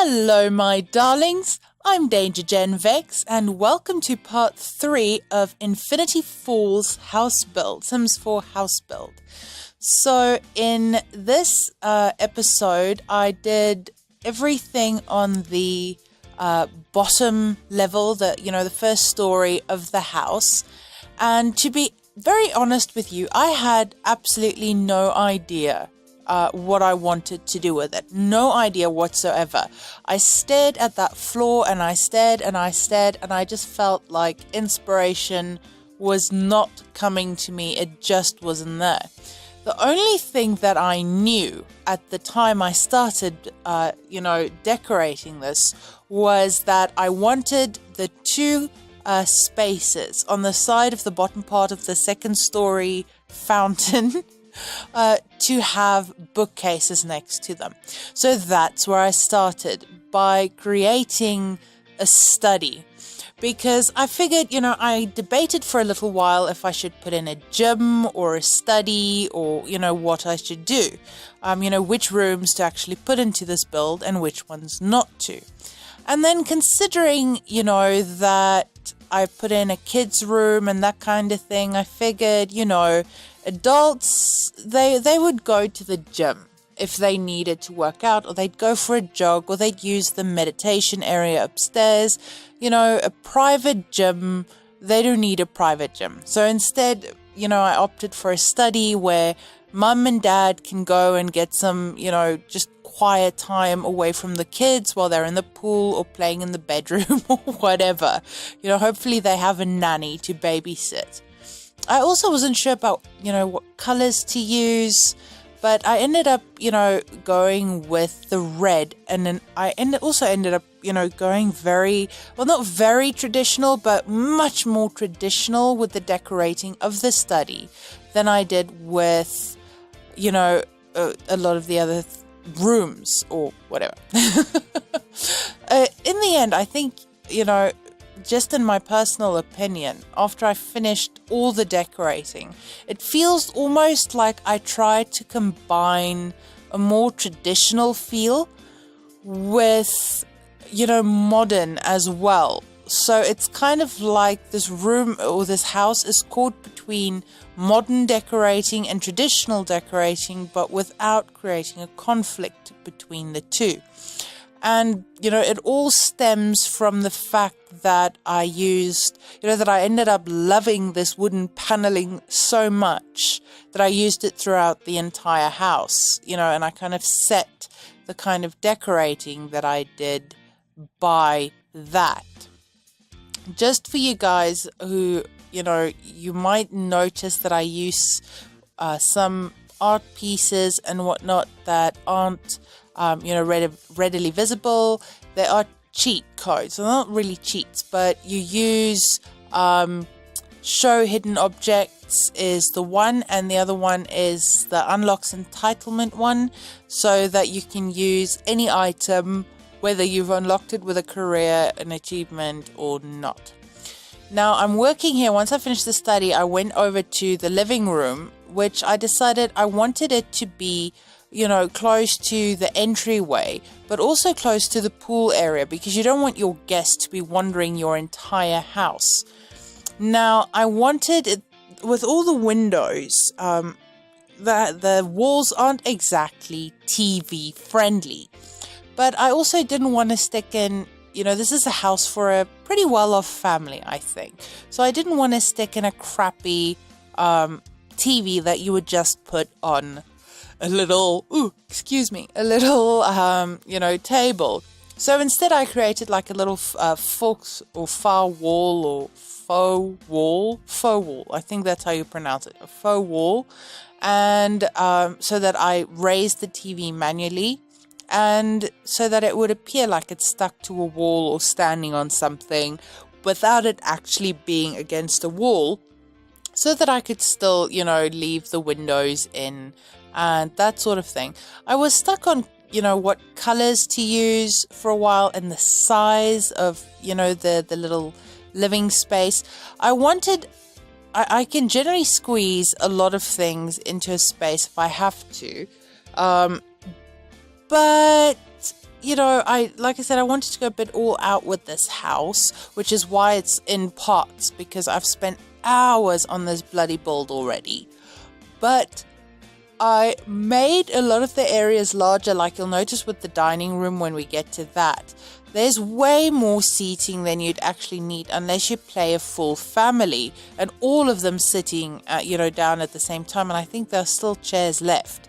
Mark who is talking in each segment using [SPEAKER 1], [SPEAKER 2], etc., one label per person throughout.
[SPEAKER 1] Hello, my darlings. I'm Danger Gen Vex, and welcome to part 3 of Infinity Falls House Build, Sims 4 House Build. So in this episode, I did everything on the bottom level, the first story of the house. And to be very honest with you, I had absolutely no idea what I wanted to do with it. No idea whatsoever. I stared at that floor and I stared and I stared, and I just felt like inspiration was not coming to me. It just wasn't there. The only thing that I knew at the time I started, decorating this was that I wanted the two spaces on the side of the bottom part of the second story fountain to have bookcases next to them. So that's where I started, by creating a study. Because I figured, I debated for a little while if I should put in a gym or a study, or, what I should do. Which rooms to actually put into this build and which ones not to. And then considering, that I put in a kid's room and that kind of thing, I figured, adults, they would go to the gym if they needed to work out, or they'd go for a jog, or they'd use the meditation area upstairs. A private gym, they don't need a private gym. So instead, I opted for a study where mum and dad can go and get some, just quiet time away from the kids while they're in the pool or playing in the bedroom or whatever. Hopefully they have a nanny to babysit. I also wasn't sure about, what colors to use, but I ended up, going with the red. And then I ended up, going not very traditional, but much more traditional with the decorating of the study than I did with, a lot of the other rooms or whatever. In the end, I think, just in my personal opinion, after I finished all the decorating, it feels almost like I tried to combine a more traditional feel with, modern as well. So it's kind of like this room or this house is caught between modern decorating and traditional decorating, but without creating a conflict between the two. And, it all stems from the fact that I ended up loving this wooden paneling so much that I used it throughout the entire house, and I kind of set the kind of decorating that I did by that. Just for you guys who, you might notice that I use some art pieces and whatnot that aren't readily visible. There are cheat codes. So not really cheats, but you use show hidden objects is the one, and the other one is the unlocks entitlement one, so that you can use any item, whether you've unlocked it with a career, an achievement, or not. Now I'm working here. Once I finished the study, I went over to the living room, which I decided I wanted it to be close to the entryway, but also close to the pool area, because you don't want your guests to be wandering your entire house. Now, I wanted it with all the windows, the walls aren't exactly TV friendly, but I also didn't want to stick in, this is a house for a pretty well-off family, I think. So I didn't want to stick in a crappy TV that you would just put on a little table. So instead I created like a little faux wall, I think that's how you pronounce it, a faux wall. And so that I raised the TV manually, and so that it would appear like it's stuck to a wall or standing on something without it actually being against a wall, so that I could still, leave the windows in and that sort of thing. I was stuck on, what colors to use for a while, and the size of, the little living space. I can generally squeeze a lot of things into a space if I have to. But like I said, I wanted to go a bit all out with this house, which is why it's in parts, because I've spent hours on this bloody build already. But I made a lot of the areas larger, like you'll notice with the dining room when we get to that. There's way more seating than you'd actually need unless you play a full family and all of them sitting, down at the same time. And I think there's still chairs left.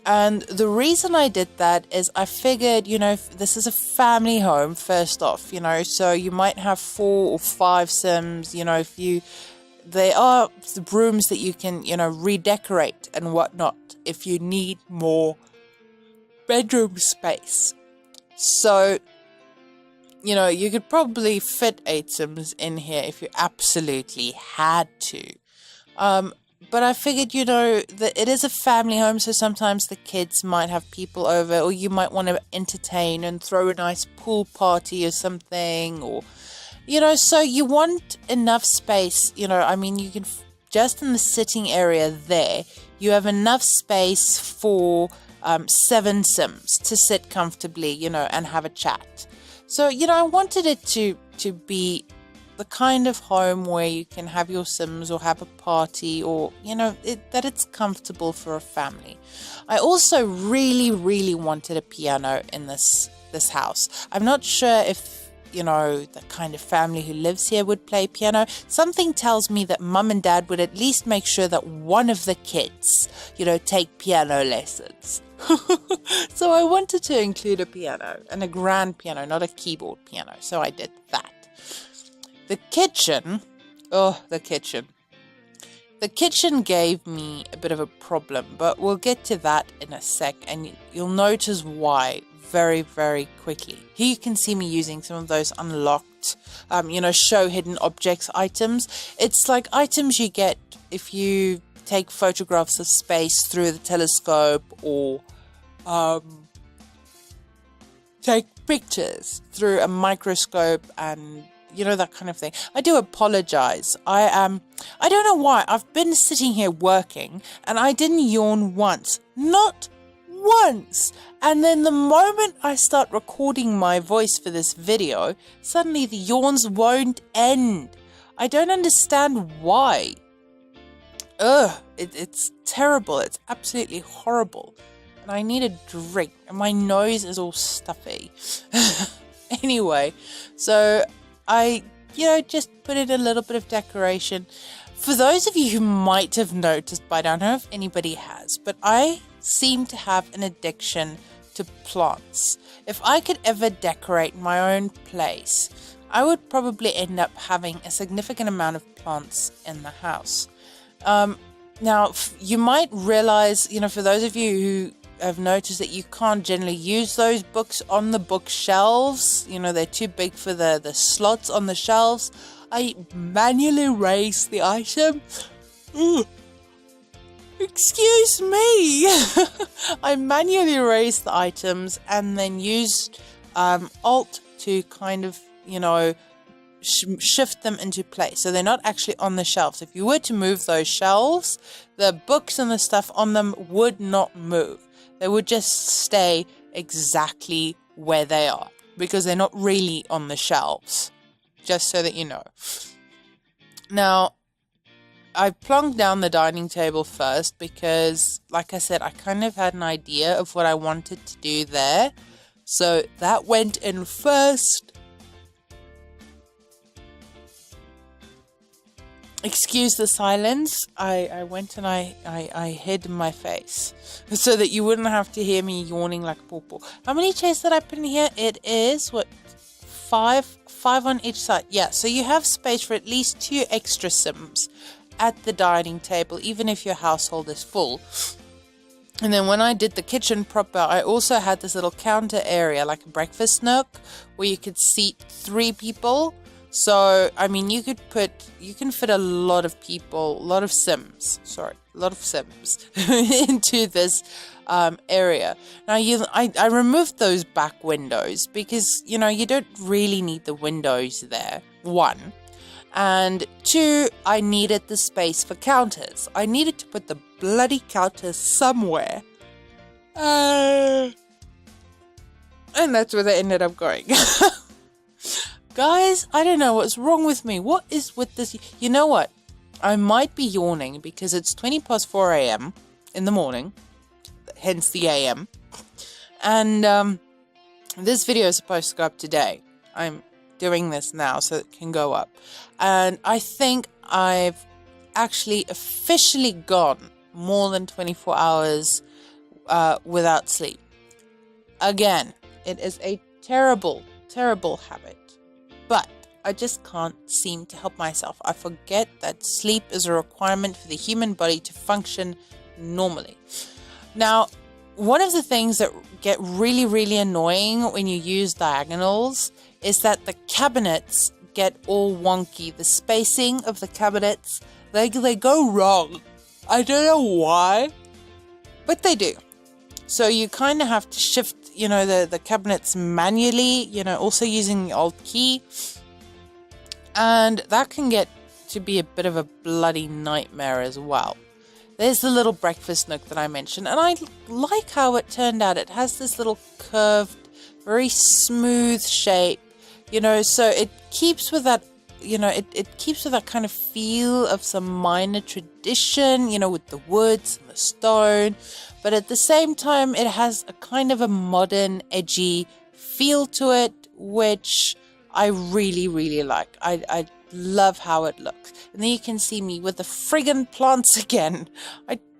[SPEAKER 1] And the reason I did that is I figured, this is a family home, first off, so you might have 4 or 5 Sims, there are rooms that you can, redecorate and whatnot if you need more bedroom space. So, you could probably fit 8 Sims in here if you absolutely had to. But I figured, that it is a family home, so sometimes the kids might have people over, or you might want to entertain and throw a nice pool party or something, or, so you want enough space, you can, just in the sitting area there, you have enough space for 7 Sims to sit comfortably, and have a chat. So, I wanted it to be the kind of home where you can have your Sims or have a party, or, that it's comfortable for a family. I also really, really wanted a piano in this house. I'm not sure if, the kind of family who lives here would play piano. Something tells me that mum and dad would at least make sure that one of the kids, take piano lessons. So I wanted to include a piano, and a grand piano, not a keyboard piano. So I did that. The kitchen gave me a bit of a problem, but we'll get to that in a sec, and you'll notice why very, very quickly. Here you can see me using some of those unlocked, show hidden objects items. It's like items you get if you take photographs of space through the telescope, or take pictures through a microscope, and that kind of thing. I do apologize. I don't know why. I've been sitting here working and I didn't yawn once. Not once. And then the moment I start recording my voice for this video, suddenly the yawns won't end. I don't understand why. It's terrible. It's absolutely horrible. And I need a drink and my nose is all stuffy. Anyway, so I, just put in a little bit of decoration. For those of you who might have noticed by now, I don't know if anybody has, but I seem to have an addiction to plants. If I could ever decorate my own place, I would probably end up having a significant amount of plants in the house. Now, you might realize, for those of you who have noticed that you can't generally use those books on the bookshelves. They're too big for the slots on the shelves. I manually raised the item. Ooh. Excuse me. I manually raised the items and then used Alt to kind of, shift them into place. So they're not actually on the shelves. If you were to move those shelves, the books and the stuff on them would not move. They would just stay exactly where they are because they're not really on the shelves, just so that you know. Now, I plonked down the dining table first because, like I said, I kind of had an idea of what I wanted to do there. So that went in first. Excuse the silence. I went and I hid my face so that you wouldn't have to hear me yawning like a pawpaw. How many chairs did I put in here? It is, 5 on each side. Yeah, so you have space for at least 2 extra Sims at the dining table, even if your household is full. And then when I did the kitchen proper, I also had this little counter area, like a breakfast nook, where you could seat 3 people. So, you can fit a lot of Sims into this area. Now, I removed those back windows because, you don't really need the windows there, 1. And 2, I needed the space for counters. I needed to put the bloody counters somewhere. And that's where they ended up going. Guys, I don't know what's wrong with me. What is with this? You know what? I might be yawning because it's 20 past 4 a.m. in the morning. Hence the a.m. And this video is supposed to go up today. I'm doing this now so it can go up. And I think I've actually officially gone more than 24 hours without sleep. Again, it is a terrible, terrible habit. But I just can't seem to help myself. I forget that sleep is a requirement for the human body to function normally. Now, one of the things that get really, really annoying when you use diagonals is that the cabinets get all wonky. The spacing of the cabinets, they go wrong. I don't know why, but they do. So you kind of have to shift, the cabinets manually, also using the Alt key. And that can get to be a bit of a bloody nightmare as well. There's the little breakfast nook that I mentioned, and I like how it turned out. It has this little curved, very smooth shape, so it keeps with that, it keeps with that kind of feel of some minor tradition, with the woods and the stone, but at the same time, it has a kind of a modern, edgy feel to it, which I really, really like. I love how it looks. And then you can see me with the friggin' plants again.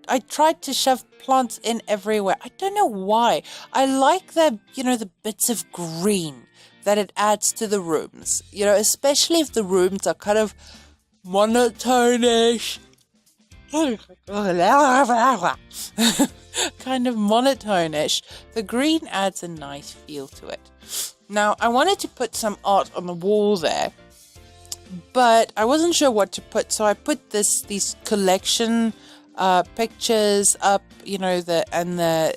[SPEAKER 1] I tried to shove plants in everywhere. I don't know why. I like the bits of green that it adds to the rooms. Especially if the rooms are kind of monotone-ish. Kind of monotone-ish. The green adds a nice feel to it. Now, I wanted to put some art on the wall there, but I wasn't sure what to put, so I put these collection pictures up, the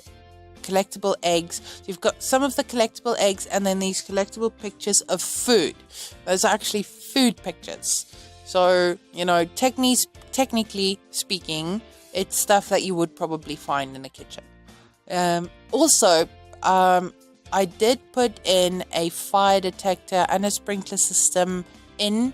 [SPEAKER 1] collectible eggs. So you've got some of the collectible eggs and then these collectible pictures of food. Those are actually food pictures. So, technically speaking, it's stuff that you would probably find in the kitchen. Also, I did put in a fire detector and a sprinkler system in,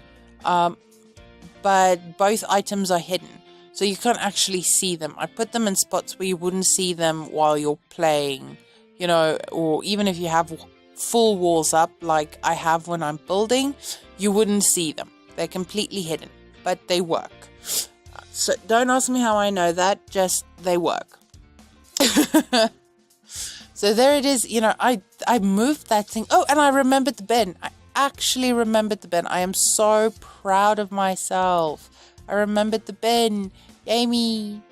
[SPEAKER 1] but both items are hidden, so you can't actually see them. I put them in spots where you wouldn't see them while you're playing, or even if you have full walls up like I have when I'm building, you wouldn't see them. They're completely hidden, but they work. So don't ask me how I know that, just they work. So there it is, I moved that thing. Oh, and I remembered the bin. I actually remembered the bin. I am so proud of myself. I remembered the bin. Yay me.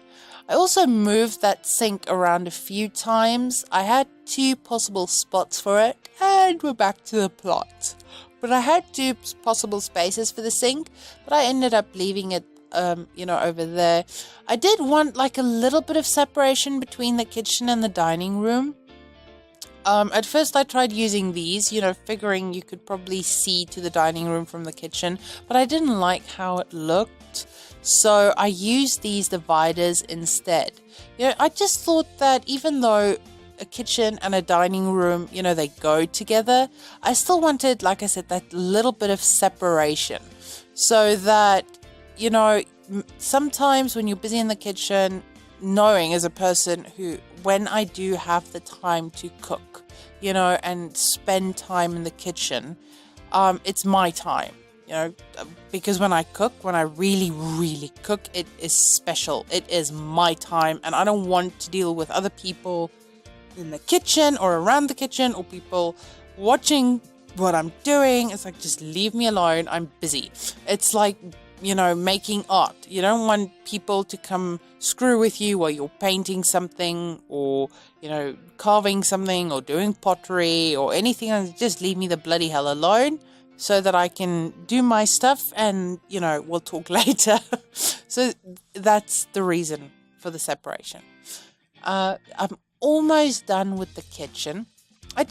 [SPEAKER 1] I also moved that sink around a few times. I had 2 possible spots for it, and we're back to the plot. But I had 2 possible spaces for the sink, but I ended up leaving it over there. I did want like a little bit of separation between the kitchen and the dining room. At first I tried using these, figuring you could probably see to the dining room from the kitchen, but I didn't like how it looked. So I used these dividers instead. I just thought that even though a kitchen and a dining room, they go together, I still wanted, like I said, that little bit of separation so that, sometimes when you're busy in the kitchen, knowing as a person who, when I do have the time to cook, and spend time in the kitchen, it's my time, because when I really, really cook, it is special. It is my time, and I don't want to deal with other people in the kitchen or around the kitchen or people watching what I'm doing. It's like, just leave me alone. I'm busy. It's like, making art. You don't want people to come screw with you while you're painting something or, carving something or doing pottery or anything. Just leave me the bloody hell alone so that I can do my stuff and, we'll talk later. So that's the reason for the separation. I'm almost done with the kitchen. I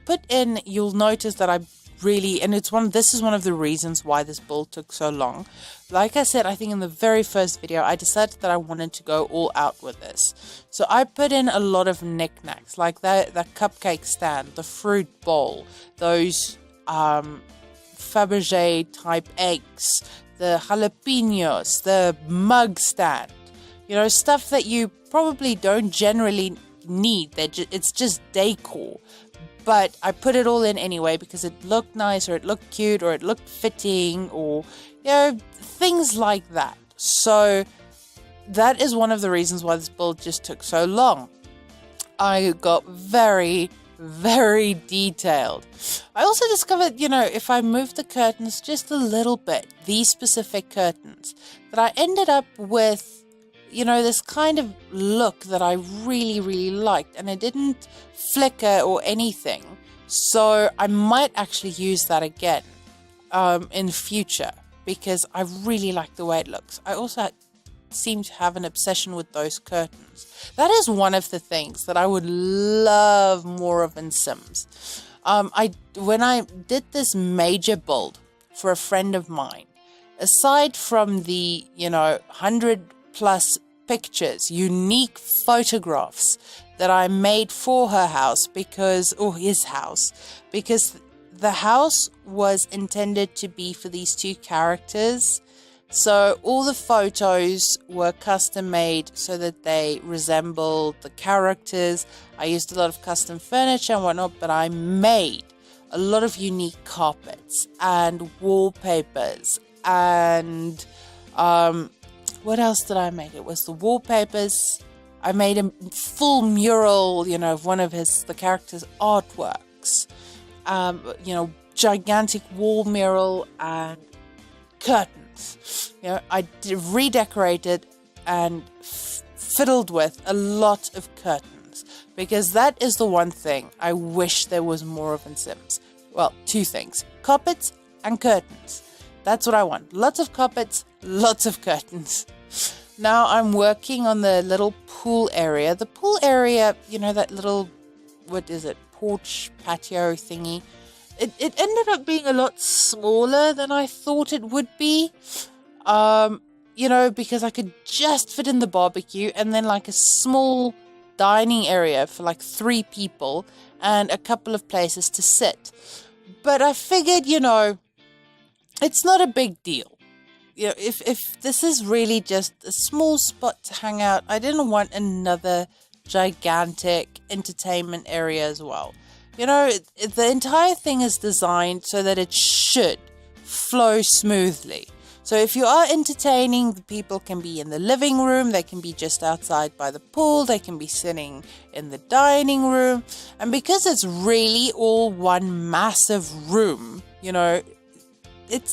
[SPEAKER 1] put in, you'll notice that I really, and this is one of the reasons why this build took so long. Like I said, I think in the very first video, I decided that I wanted to go all out with this. So I put in a lot of knickknacks, like the cupcake stand, the fruit bowl, those Fabergé type eggs, the jalapenos, the mug stand, stuff that you probably don't generally need. It's just decor. But I put it all in anyway because it looked nice, or it looked cute, or it looked fitting, or, things like that. So that is one of the reasons why this build just took so long. I got very, very detailed. I also discovered, if I move the curtains just a little bit, these specific curtains, that I ended up with, this kind of look that I really, really liked, and it didn't flicker or anything. So I might actually use that again in future, because I really like the way it looks. I also seem to have an obsession with those curtains. That is one of the things that I would love more of in Sims. When I did this major build for a friend of mine, aside from the 100 plus pictures, unique photographs that I made for her house, his house, because the house was intended to be for these two characters. So all the photos were custom made so that they resembled the characters. I used a lot of custom furniture and whatnot, but I made a lot of unique carpets and wallpapers and what else did I make? It was the wallpapers. I made a full mural, of one of the character's artworks. Gigantic wall mural and curtains. I redecorated and fiddled with a lot of curtains, because that is the one thing I wish there was more of in Sims. Well, two things: carpets and curtains. That's what I want. Lots of carpets, lots of curtains. Now I'm working on the little pool area. The pool area, that little, porch patio thingy. It ended up being a lot smaller than I thought it would be. Because I could just fit in the barbecue and then like a small dining area for like 3 people and a couple of places to sit. But I figured, it's not a big deal. If this is really just a small spot to hang out, I didn't want another gigantic entertainment area as well. The entire thing is designed so that it should flow smoothly. So if you are entertaining, the people can be in the living room, they can be just outside by the pool, they can be sitting in the dining room. And because it's really all one massive room, it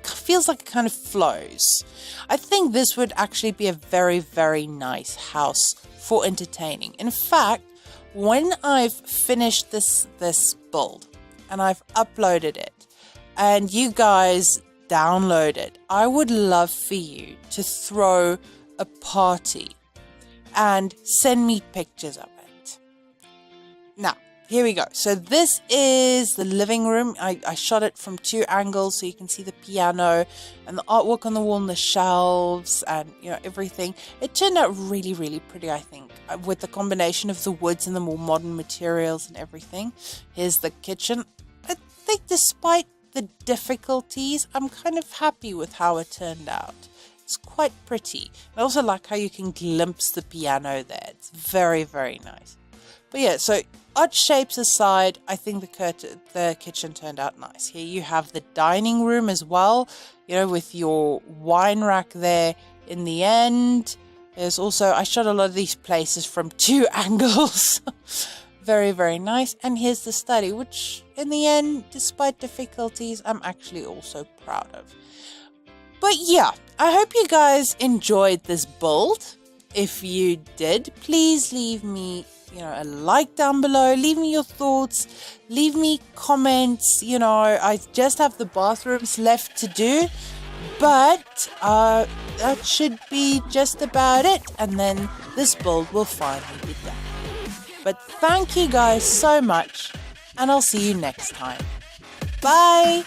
[SPEAKER 1] feels like it kind of flows. I think this would actually be a very, very nice house for entertaining. In fact, when I've finished this build and I've uploaded it and you guys download it, I would love for you to throw a party and send me pictures of it. Now, here we go. So this is the living room. I shot it from 2 angles so you can see the piano and the artwork on the wall and the shelves and everything. It turned out really, really pretty, I think, with the combination of the woods and the more modern materials and everything. Here's the kitchen. I think despite the difficulties, I'm kind of happy with how it turned out. It's quite pretty. I also like how you can glimpse the piano there. It's very, very nice. But yeah, so odd shapes aside, I think the kitchen turned out nice. Here you have the dining room as well, with your wine rack there in the end. There's also, I shot a lot of these places from 2 angles. Very, very nice. And here's the study, which in the end, despite difficulties, I'm actually also proud of. But yeah, I hope you guys enjoyed this build. If you did, please leave me a like down below. Leave me your thoughts. Leave me comments. I just have the bathrooms left to do. But that should be just about it. And then this build will finally be done. But thank you guys so much. And I'll see you next time. Bye!